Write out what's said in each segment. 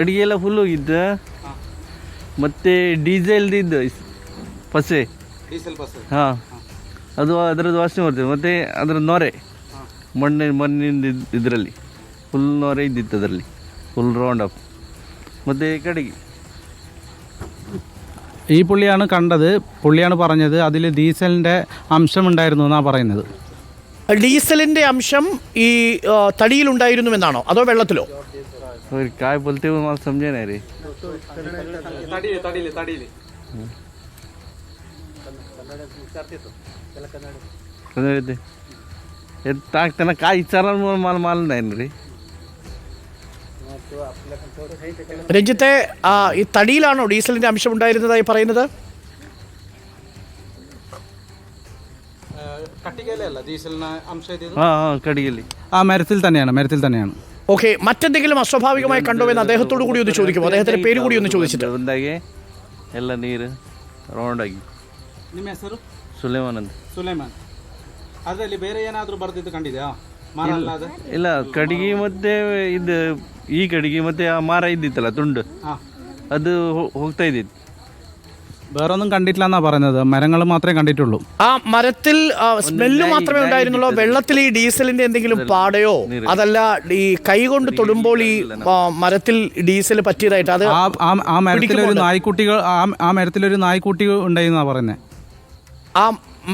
ಅಡಿಗೆಲ್ಲ full ಹೋಗಿದ್ದು. ಮತ್ತೆ ಡೀಸೆಲ್ದಿದ್ದು ಪಸೆ, ಡೀಸೆಲ್ ಬಸ್. ಹಾಂ, ಅದು ಅದರದ್ದು ವಾಸನೆ ಬರ್ತದೆ. ಮತ್ತು ಅದರ ನೊರೆ, ಮಣ್ಣಿಂದ ಇದರಲ್ಲಿ ಫುಲ್ ನೊರೆ ಇದ್ದಿತ್ತು ಅದರಲ್ಲಿ, ഫുൾ റൗണ്ട് അപ്പ്. മറ്റേ കടകി ഈ പുള്ളിയാണ് കണ്ടത്. പുള്ളിയാണ് പറഞ്ഞത് അതിൽ ഡീസലിൻ്റെ അംശമുണ്ടായിരുന്നു എന്നാണ് പറയുന്നത്. ഡീസലിൻ്റെ അംശം ഈ തടിയിലുണ്ടായിരുന്നുവെന്നാണോ അതോ വെള്ളത്തിലോ? ഒരു കായ പോലത്തെ സംജാനേ रे टाकताना काय विचाराल मला माल नाही रे. രഞ്ജിത്തെ, ഈ തടിയിലാണോ ഡീസലിൻ്റെ അംശം ഉണ്ടായിരുന്നതായി പറയുന്നത്? മരത്തിൽ തന്നെയാണ്. ഓക്കെ, മറ്റെന്തെങ്കിലും അസ്വാഭാവികമായി കണ്ടോ എന്ന് അദ്ദേഹത്തോടു കൂടി ഒന്ന് ചോദിക്കുമോ? അദ്ദേഹത്തിന്റെ പേര് കൂടി ഒന്ന് ചോദിച്ചിട്ട്. ಬಂದಾಗೆ ಎಲ್ಲ ನೀರು ರೌಂಡ್ ಆಗಿ. ನಿಮ್ಮ ಹೆಸರು? ಸುಲೇಮಾನ್ ಅಂತ. ಸುಲೇಮಾನ್. ಅದರಲ್ಲಿ ಬೇರೆ ಏನಾದರೂ ಬರ್ದಿದ್ದು ಕಂಡಿದ್ಯಾ? ಇಲ್ಲ, ಕಡಿಗೆ ಮತ್ತೆ ಇದು ಈ ಕಡಿಗೆ ಮತ್ತೆ ಆ ಮಾರ ಇದ್ದಿತ್ತಲ್ಲ ತುಂಡು, ಅದು ಹೋಗ್ತಾ ಇದ್ದಿತ್ತು. വേറൊന്നും കണ്ടിട്ടില്ല എന്നാ പറയുന്നത്. മരങ്ങൾ മാത്രമേ കണ്ടിട്ടുള്ളൂ. ആ മരത്തിൽ സ്മെല്ല് മാത്രമേ ഉണ്ടായിരുന്നുള്ളൂ. വെള്ളത്തിൽ ഈ ഡീസലിന്റെ എന്തെങ്കിലും പാടയോ അതല്ല ഈ കൈ കൊണ്ട് തൊടുമ്പോൾ ഈ മരത്തിൽ ഡീസൽ പറ്റിയതായിട്ട് അത് ആ മരത്തിലൊരു നായ്ക്കുട്ടി ഉണ്ടായിരുന്നാ പറയുന്നത്. ആ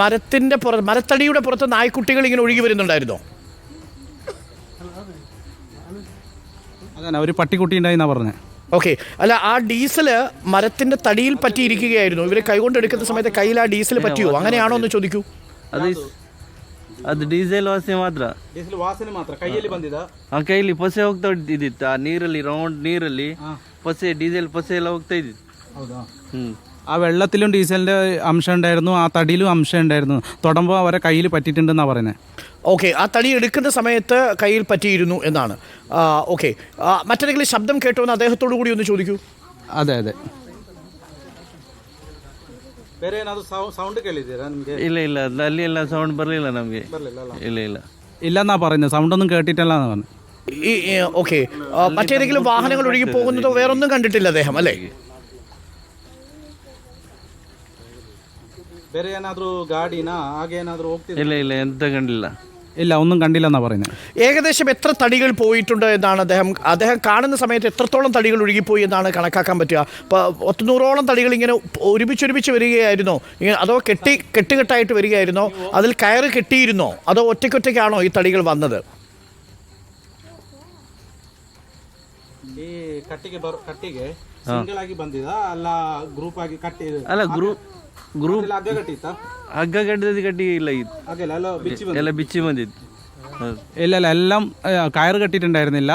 മരത്തിന്റെ മരത്തടിയുടെ പുറത്ത് നായ്ക്കുട്ടികൾ ഇങ്ങനെ ഒഴുകി വരുന്നുണ്ടായിരുന്നോ? അതന്നെ, ഒരു പട്ടിക്കുട്ടി ഉണ്ടായിന്നാ പറഞ്ഞത്. ഓക്കെ, അല്ല, ആ ഡീസല് മരത്തിന്റെ തടിയിൽ പറ്റിയിരിക്കുകയായിരുന്നു. ഇവരെ കൈകൊണ്ട് എടുക്കുന്ന സമയത്ത് കയ്യിൽ ആ ഡീസൽ പറ്റിയോ? അങ്ങനെയാണോ എന്ന് ചോദിക്കൂ. ಅದು ಡೀಸೆಲ್ ವಾಸನೆ ಮಾತ್ರ. ಡೀಸೆಲ್ ವಾಸನೆ ಮಾತ್ರ ಕೈಯಲ್ಲಿ ಬಂದಿದ. ಆ ಕೈಲಿ ಪಸೆ ಹೋಗ್ತಾ ಇದ್ದಿತ್ತು. ಆ ನೀರಲ್ಲಿ, ರೌಂಡ್ ನೀರಲ್ಲಿ ಪಸೆ, ಡೀಸೆಲ್ ಪಸೆ ಎಲ್ಲ ಹೋಗ್ತಾ ಇದ್ದಿತ್ತು. ಹೌದಾ? ആ വെള്ളത്തിലും ഡീസലിൻ്റെ അംശം ഉണ്ടായിരുന്നു, ആ തടിയിലും അംശം ഉണ്ടായിരുന്നു. തൊടുമ്പോൾ അവരെ കയ്യിൽ പറ്റിയിട്ടുണ്ടെന്നാണ് പറയുന്നത്. ഓക്കെ, ആ തടി എടുക്കുന്ന സമയത്ത് കയ്യിൽ പറ്റിയിരുന്നു എന്നാണ്. ഓക്കെ, മറ്റെന്തെങ്കിലും ശബ്ദം കേട്ടോ എന്ന് അദ്ദേഹത്തോടു കൂടി ഒന്ന് ചോദിക്കൂ. അതെ. ಬೇರೆ ಏನಾದರೂ ಸೌಂಡ್ ಕೇಳಿದ್ದೀರಾ ನಿಮಗೆ? ಇಲ್ಲ, ಅಲ್ಲಿ ಎಲ್ಲ ಸೌಂಡ್ ಬರಲಿಲ್ಲ ನಮಗೆ. ಇಲ್ಲ ഇല്ലെന്നാ പറയുന്നത്. സൗണ്ടൊന്നും കേട്ടിട്ടില്ല എന്നാണ് പറഞ്ഞത്. ഓക്കെ, മറ്റേതെങ്കിലും വാഹനങ്ങൾ ഒഴുകി പോകുന്നതോ വേറൊന്നും കണ്ടിട്ടില്ല അദ്ദേഹം, അല്ലേ? ಬೇರೆ ಏನಾದರೂ ಗಾಡಿನ ಹಾಗೆ ಏನಾದರೂ ಹೋಗ್ತಿದೆ? ಇಲ್ಲ ಎಂತ ಕಂಡಿಲ್ಲ. ഇല്ല, ഒന്നും കണ്ടില്ലെന്നാണ് പറയുന്നത്. ഏകദേശം എത്ര തടികൾ പോയിട്ടുണ്ട് എന്നാണ് അദ്ദേഹം കാണുന്ന സമയത്ത് എത്രത്തോളം തടികൾ ഒഴുകിപ്പോയി എന്നാണ് കണക്കാക്കാൻ പറ്റുക? ഇപ്പോൾ 100ഓളം തടികൾ ഇങ്ങനെ ഒരുമിച്ച് വരികയായിരുന്നോ, അതോ കെട്ടുകെട്ടായിട്ട് വരികയായിരുന്നോ? അതിൽ കയറ് കെട്ടിയിരുന്നോ, അതോ ഒറ്റയ്ക്കൊറ്റയ്ക്കാണോ ഈ തടികൾ വന്നത്? ಈ ಕಟ್ಟಿಗೆ ಸಿಂಗಲ್ ಆಗಿ ಬಂದಿದ ಅಲ್ಲ ಗ್ರೂಪ್ ಆಗಿ ಕಟ್ಟಿ? ಅಲ್ಲ, ಗ್ರೂಪ್ ಹಗ್ಗ ಕಟ್ಟಿತ್ತ? ಹಗ್ಗ ಕಟ್ಟಿ ಇಲ್ಲ, ಎಲ್ಲ ಬಿಚ್ಚಿ ಬಂದಿತ್ತು. ഇല്ല, എല്ലാം കയറ് കെട്ടിയിട്ടുണ്ടായിരുന്നില്ല.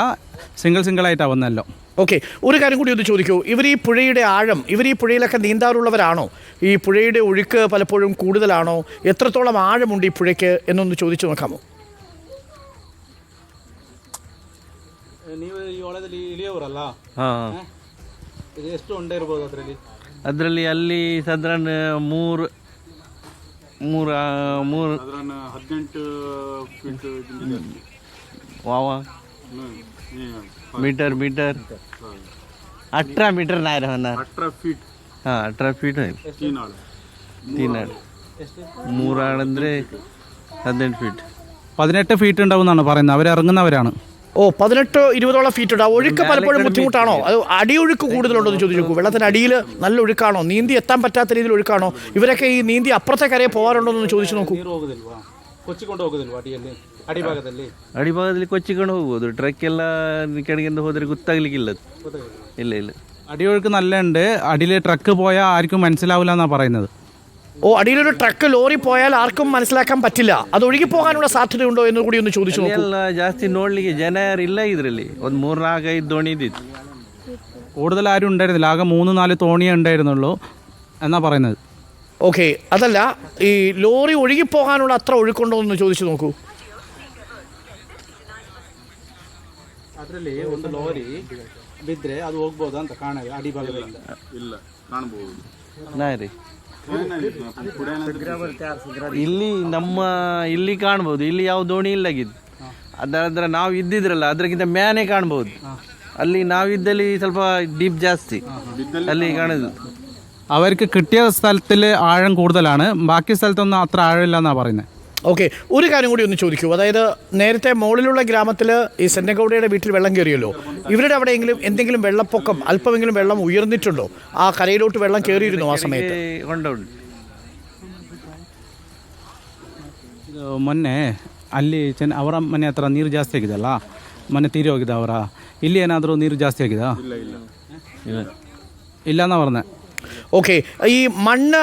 സിംഗിളായിട്ടാണ് വന്നല്ലോ. ഓക്കെ, ഒരു കാര്യം കൂടി ഒന്ന് ചോദിക്കൂ. ഇവർ ഈ പുഴയുടെ ആഴം, ഇവർ ഈ പുഴയിലൊക്കെ നീന്താറുള്ളവരാണോ? ഈ പുഴയുടെ ഒഴുക്ക് പലപ്പോഴും കൂടുതലാണോ? എത്രത്തോളം ആഴമുണ്ട് ഈ പുഴയ്ക്ക് എന്നൊന്ന് ചോദിച്ചു നോക്കാമോ? ನೀವು ಈ ಹೊಳದಲ್ಲಿ ಇಳಿಯೋರಲ್ಲ, ಇದು ಎಷ್ಟು ಉಂಡೆ ಇರ್ಬೋದು ಅದರಲ್ಲಿ? ಅಲ್ಲಿ ಸಾಧಾರಣ 3 18 ಫೀಟ್ मीटर 18 मीटर नाही राहणार. 18 ಫೀಟ್. 18 ಫೀಟ್ आहे. 3 ಆಳು 3 ആളಂದ್ರೆ 18 ഫീറ്റ്. 18 ഫീറ്റ് ഉണ്ടാവും എന്നാണ് പറയുന്നത്. അവരിറങ്ങുന്നവരാണ്. 18-20ഓളം ഫീറ്റ് ഉണ്ട്. ആ ഒഴുക്ക് പലപ്പോഴും ബുദ്ധിമുട്ടാണോ? അത് അടിയൊഴുക്ക് കൂടുതലുണ്ടോ എന്ന് ചോദിച്ചു നോക്കൂ. വെള്ളത്തിന് അടിയിൽ നല്ല ഒഴുക്കാണോ? നീന്തി എത്താൻ പറ്റാത്ത രീതിയിൽ ഒഴുക്കാണോ? ഇവരൊക്കെ ഈ നീന്തി അപ്പുറത്തെ കരയെ പോകാറുണ്ടോ എന്ന് ചോദിച്ചു നോക്കൂ. ಕೊಚ್ಚಿಕೊಂಡು ಹೋಗೋದಿಲ್ವಾ ಅಡಿಭಾಗದಲ್ಲಿ? ಅಡಿಭಾಗದಲ್ಲಿ ಕೊಚ್ಚಿಕೊಂಡು ಹೋಗ್ಬೋದು. ಟ್ರಕ್ ಎಲ್ಲ ಕೆಳಗಿಂದ ಹೋದ್ರೆ ಗೊತ್ತಾಗ್ಲಿಕ್ಕಿಲ್ಲ. ಇಲ್ಲ അടിയൊഴുക്ക് നല്ല ഉണ്ട്. അടിയിൽ ട്രക്ക് പോയാൽ ആർക്കും മനസ്സിലാവില്ല എന്നാണ് പറയുന്നത്. അടിയിലൊരു ട്രക്ക് ലോറി പോയാൽ ആർക്കും മനസ്സിലാക്കാൻ പറ്റില്ല. അത് ഒഴുകി പോകാനുള്ള സാധ്യതയുണ്ടോ എന്ന് കൂടി ഒന്ന് ചോദിച്ചു നോക്കൂ. ಜಾಸ್ತಿ ನೋಡ್ಲಿಕ್ಕೆ ಜನ ಯಾರಿಲ್ಲ ಇದರಲ್ಲಿ. ಒಂದು 3-4 ದೋಣಿ ಇದ್ದಿತ್ತು. കൂടുതൽ ആരും ഉണ്ടായിരുന്നില്ല. ആകെ 3-4 തോണിയേ ഉണ്ടായിരുന്നുള്ളൂ എന്നാ പറയുന്നത്. ഓക്കെ, അതല്ല, ഈ ലോറി ഒഴുകിപ്പോകാനുള്ള അത്ര ഒഴുക്കുണ്ടോ എന്ന് ചോദിച്ചു നോക്കൂ. ಅದರಲ್ಲಿ ಒಂದು ലോറി ಬಿದ್ದರೆ ಅದು ಹೋಗ್ಬೋದಾ ಅಂತ ಕಾಣಲ್ಲ ಅಡಿಭಾಗದಿಂದ? ಇಲ್ಲ, ಕಾಣಬಹುದು. ಇಲ್ಲಿ ಕಾಣ್ಬೋದು. ಇಲ್ಲಿ ಯಾವ ದೋಣಿ ಇಲ್ಲಾಗಿದ್ದು. ಅದರ ನಾವು ಇದ್ದಿದ್ರಲ್ಲ, ಅದಕ್ಕಿಂತ ಮ್ಯಾನೆ ಕಾಣ್ಬೋದು. ಅಲ್ಲಿ ನಾವಿದ್ದಲ್ಲಿ ಸ್ವಲ್ಪ ಡೀಪ್ ಜಾಸ್ತಿ ಅಲ್ಲಿ ಕಾಣೋದು. അവർക്ക് കിട്ടിയ സ്ഥലത്തിൽ ആഴം കൂടുതലാണ്, ബാക്കി സ്ഥലത്തൊന്നും അത്ര ആഴമില്ല എന്നാണ് പറയുന്നത്. ഓക്കെ, ഒരു കാര്യം കൂടി ഒന്ന് ചോദിക്കൂ. അതായത് നേരത്തെ മുകളിലുള്ള ഗ്രാമത്തിൽ ഈ സെന്നഗൌഡയുടെ വീട്ടിൽ വെള്ളം കയറിയല്ലോ. ഇവരുടെ അവിടെയെങ്കിലും എന്തെങ്കിലും വെള്ളപ്പൊക്കം, അല്പമെങ്കിലും വെള്ളം ഉയർന്നിട്ടുണ്ടോ? ആ കരയിലോട്ട് വെള്ളം കയറിയിരുന്നു ആ സമയത്ത്? ಕೊಂಡೋಗಿ ಇದು ಮೊನ್ನೆ ಅಲ್ಲಿ ಅವರ ಮನೆ ಹತ್ರ ನೀರು ಜಾಸ್ತಿ ಆಗಿದೆಯಲ್ಲ, ಮೊನ್ನೆ ತೀರಿ ಹೋಗಿದ್ದ ಅವರ. ಇಲ್ಲಿ ಏನಾದರೂ ನೀರು ಜಾಸ್ತಿ ಆಗಿದಾ? ಇಲ್ಲ എന്നാ പറഞ്ഞത്. ഓക്കെ, ഈ മണ്ണ്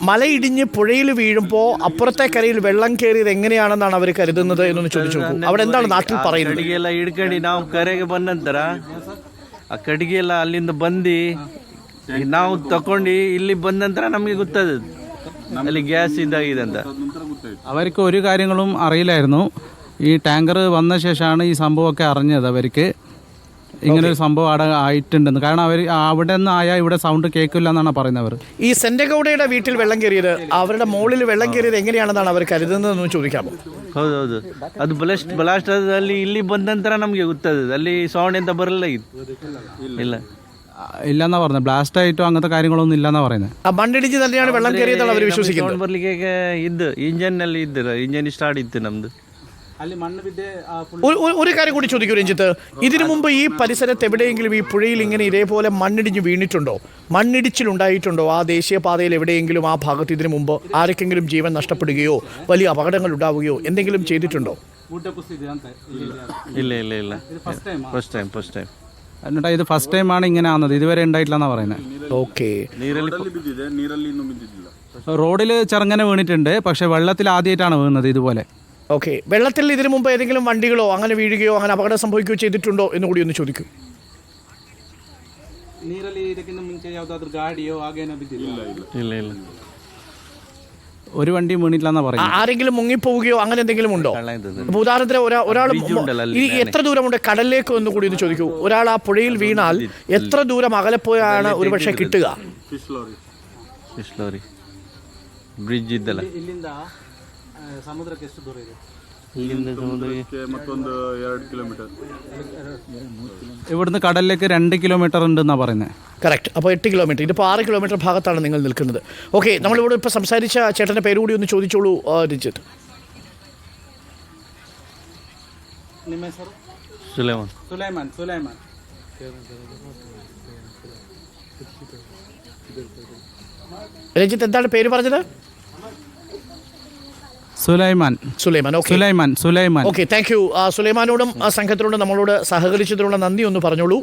മലയിടിഞ്ഞ് പുഴയിൽ വീഴുമ്പോൾ അപ്പുറത്തെ കരയിൽ വെള്ളം കയറിയത് എങ്ങനെയാണെന്നാണ് അവർ കരുതുന്നത് എന്നൊന്ന് ചോദിച്ചു നോക്കൂ. അവിടെ എന്താണ് നാട്ടിൽ പറയുന്നത്? ಕಡೆಗೆ ಎಲ್ಲ ಹಿಡ್ಕೊಂಡು ನಾವು ಕರೆಗೆ ಬಂದ ನಂತರ ಆ ಕಡೆಗೆ ಎಲ್ಲ ಅಲ್ಲಿಂದ ಬಂದು ನಾವು ತಕೊಂಡು ಇಲ್ಲಿ ಬಂದ ನಂತರ ನಮಗೆ ಗೊತ್ತದ ಅಲ್ಲಿ ಗ್ಯಾಸ್ ಇದಾಗಿದೆ ಅಂತ. അവർക്ക് ഒരു കാര്യങ്ങളും അറിയില്ലായിരുന്നു. ഈ ടാങ്കർ വന്ന ശേഷമാണ് ഈ സംഭവമൊക്കെ അറിഞ്ഞത്. അവർക്ക് ഇങ്ങനൊരു സംഭവം അവിടെ ആയിട്ടുണ്ടെന്ന്. കാരണം അവർ അവിടെ നിന്ന് ആയാൽ ഇവിടെ സൗണ്ട് കേൾക്കില്ല എന്നാണ് പറയുന്നവർ. ഈ സെന്നഗൌഡയുടെ വീട്ടിൽ വെള്ളം കയറിയത്, അവരുടെ മുകളിൽ വെള്ളം കയറിയത് എങ്ങനെയാണെന്നാണ് അവർ കരുതുന്നതെന്ന് ചോദിക്കാമോ? ಹೌದೌದು, ಅದು ಬ್ಲಾಸ್ಟ್ ಅಲ್ಲಿ ಇಲ್ಲಿ ಬಂದ ನಂತರ ನಮಗೆ ಗೊತ್ತದ ಅಲ್ಲಿ ಸೌಂಡ್ ಎಂತ ಬರಲ್ಲ ಇಲ್ಲ ഇല്ലെന്നാ പറഞ്ഞത്. ബ്ലാസ്റ്റ് ആയിട്ടോ അങ്ങനത്തെ കാര്യങ്ങളൊന്നും ഇല്ലെന്നാ പറയുന്നത്. ആ മണ്ണിടിച്ച് തന്നെയാണ് വെള്ളം കയറിയതാണ് അവർ വിശ്വസിക്കുന്നത്. ಸೌಂಡ್ ಬರ್ಲಿಕ್ಕೆ ಇದ್ದು ಇಂಜನ್ ಅಲ್ಲಿ ಇದ್ದು ಇಂಜನ್ ಸ್ಟಾರ್ಟ್ ಇತ್ತು ನಮ್ದು. ಅಲ್ಲಿ ಮಣ್ಣು ಬಿದ್ದೆ ഒരു കാര്യം കൂടി ചോദിക്കൂ രഞ്ജിത്ത്. ഇതിനു മുമ്പ് ഈ പരിസരത്ത് എവിടെയെങ്കിലും ഈ പുഴയിൽ ഇങ്ങനെ ഇതേപോലെ മണ്ണിടിഞ്ഞ് വീണിട്ടുണ്ടോ? മണ്ണിടിച്ചിലുണ്ടായിട്ടുണ്ടോ? ആ ദേശീയപാതയിൽ എവിടെയെങ്കിലും ആ ഭാഗത്ത് ഇതിനു മുമ്പ് ആർക്കെങ്കിലും ജീവൻ നഷ്ടപ്പെടുകയോ വലിയ അപകടങ്ങൾ ഉണ്ടാവുകയോ എന്തെങ്കിലും ചെയ്തിട്ടുണ്ടോ? ಗುಡ್ಡ ಕುಸಿದೆ ಅಂತ ಇಲ್ಲ ಇಲ್ಲ ಇಲ್ಲ ಫಸ್ಟ್ ಟೈಮ್ ಫಸ್ಟ್ ಟೈಮ್ എന്നിട്ട് ഇത് ഫസ്റ്റ് ടൈമാണ് ഇങ്ങനെ ആവുന്നത്, ഇതുവരെ ഉണ്ടായിട്ടില്ലെന്നാണ് പറയുന്നത്. ഓക്കെ, ನೀರಲ್ಲಿ ಬಿದ್ದಿದೆ, ನೀರಲ್ಲಿ ಇನ್ನೂ ಬಿದ್ದಿದ್ದಿಲ್ಲ. റോഡിൽ ചെറുങ്ങനെ വീണിട്ടുണ്ട്, പക്ഷെ വെള്ളത്തിൽ ആദ്യമായിട്ടാണ് വീഴുന്നത് ഇതുപോലെ. ഓക്കെ, വെള്ളത്തിൽ ഇതിനു മുമ്പ് ഏതെങ്കിലും വണ്ടികളോ അങ്ങനെ വീഴുകയോ അങ്ങനെ അപകടം സംഭവിക്കുകയോ ചെയ്തിട്ടുണ്ടോ എന്ന് കൂടി ഒന്ന് ചോദിക്കൂ. ನೀರಲ್ಲಿ ಇದಕ್ಕಿಂತ ಮುಂಚೆ ಯಾವುದಾದ್ರೂ ಗಾಡಿಯೋ ಹಾಗೇನೋ ಬಿದ್ದಿಲ್ಲ? ಇಲ್ಲ ಇಲ್ಲ ഒരു വണ്ടിയും വീണിട്ടില്ലെന്നാണ് പറയുന്നത്. ആരെങ്കിലും മുങ്ങിപ്പോവുകയോ അങ്ങനെ എന്തെങ്കിലും ഉണ്ടോ? അപ്പോൾ ഉദാഹരണത്തിന് ഒരാൾ ഈ എത്ര ദൂരമുണ്ട് കടലിലേക്ക് എന്ന് കൂടി ഒന്ന് ചോദിക്കൂ. ഒരാൾ ആ പുഴയിൽ വീണാൽ എത്ര ദൂരം അകലെ പോയാണ് ഒരുപക്ഷെ കിട്ടുക? ಫಿಶ್ ಲಾರಿ ಬ್ರಿಡ್ಜ್ ಇದ್ದಲ್ಲ, ಇಲ್ಲಿಂದ ಸಮುದ್ರಕ್ಕೆ ಎಷ್ಟು ದೂರ ಇದೆ? ಇಲ್ಲಿಂದ ಸಮುದ್ರಕ್ಕೆ ಮತ್ತೊಂದು 2 ಕಿಲೋಮೀಟರ್. ഇവിടുന്ന് കടലിലേക്ക് 2 കിലോമീറ്റർ ഉണ്ടെന്നാണ് പറയുന്നത്. കറക്റ്റ്. അപ്പോൾ 8 കിലോമീറ്റർ, ഇതിപ്പോൾ 6 കിലോമീറ്റർ ഭാഗത്താണ് നിങ്ങൾ നിൽക്കുന്നത്. ഓക്കെ, നമ്മളിവിടെ ഇപ്പോൾ സംസാരിച്ച ചേട്ടൻ്റെ പേര് കൂടി ഒന്ന് ചോദിച്ചോളൂ രഞ്ജിത്ത്. ನಿಮ್ಮ ಹೆಸರು? ಸುಲೇಮಾನ್. ಸುಲೈಮಾನ್. രഞ്ജിത്ത് എന്താണ് പേര് പറഞ്ഞത്? Sulaiman. Okay. Sulaiman. Okay, thank you. സുലൈമാനോടും സംഘത്തിനോടും നമ്മളോട് സഹകരിച്ചതിനുള്ള നന്ദി ഒന്ന് പറഞ്ഞോളൂ.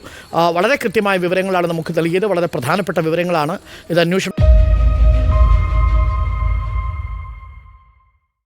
വളരെ കൃത്യമായ വിവരങ്ങളാണ് നമുക്ക് നൽകിയത്, വളരെ പ്രധാനപ്പെട്ട വിവരങ്ങളാണ്. ഇത് അന്വേഷണം